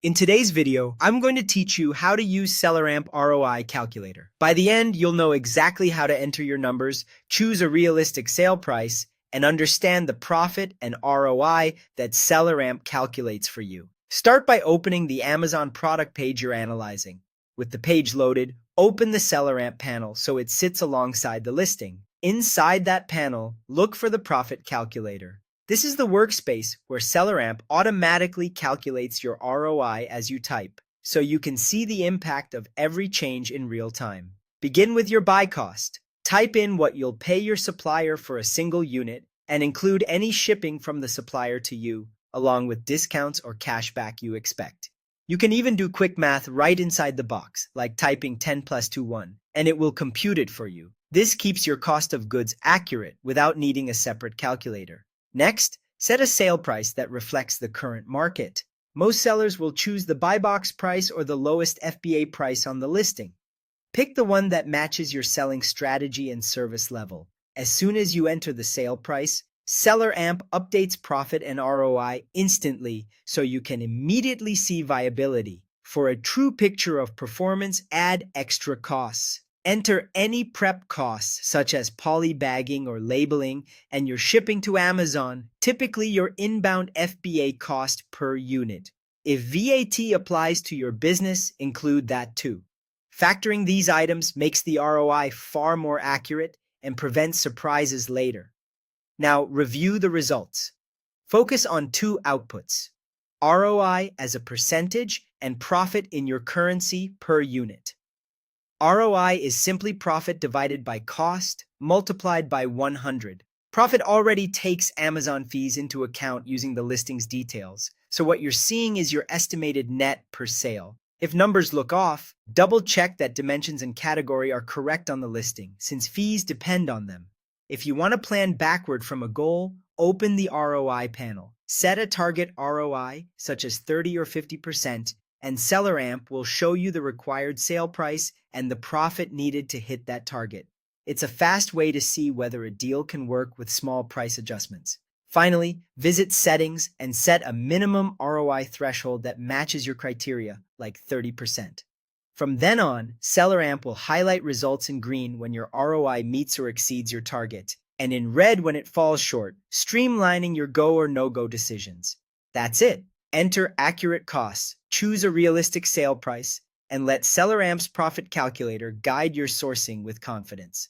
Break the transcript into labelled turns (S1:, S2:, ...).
S1: In today's video, I'm going to teach you how to use Selleramp ROI Calculator. By the end, you'll know exactly how to enter your numbers, choose a realistic sale price, and understand the profit and ROI that Selleramp calculates for you. Start by opening the Amazon product page you're analyzing. With the page loaded, open the Selleramp panel so it sits alongside the listing. Inside that panel, look for the profit calculator. This is the workspace where Selleramp automatically calculates your ROI as you type, so you can see the impact of every change in real time. Begin with your buy cost. Type in what you'll pay your supplier for a single unit and include any shipping from the supplier to you, along with discounts or cashback you expect. You can even do quick math right inside the box, like typing 10 plus 21, and it will compute it for you. This keeps your cost of goods accurate without needing a separate calculator. Next, set a sale price that reflects the current market. Most sellers will choose the buy box price or the lowest FBA price on the listing. Pick the one that matches your selling strategy and service level. As soon as you enter the sale price, Selleramp updates profit and ROI instantly so you can immediately see viability. For a true picture of performance, add extra costs. Enter any prep costs, such as poly bagging or labeling, and your shipping to Amazon, typically your inbound FBA cost per unit. If VAT applies to your business, include that too. Factoring these items makes the ROI far more accurate and prevents surprises later. Now, review the results. Focus on two outputs: ROI as a percentage and profit in your currency per unit. ROI is simply profit divided by cost multiplied by 100. Profit already takes Amazon fees into account using the listing's details, so what you're seeing is your estimated net per sale. If numbers look off, double-check that dimensions and category are correct on the listing, since fees depend on them. If you want to plan backward from a goal, open the ROI panel. Set a target ROI, such as 30 or 50%, and Selleramp will show you the required sale price and the profit needed to hit that target. It's a fast way to see whether a deal can work with small price adjustments. Finally, visit Settings and set a minimum ROI threshold that matches your criteria, like 30%. From then on, Selleramp will highlight results in green when your ROI meets or exceeds your target, and in red when it falls short, streamlining your go or no-go decisions. That's it. Enter accurate costs, choose a realistic sale price, and let Selleramp's profit calculator guide your sourcing with confidence.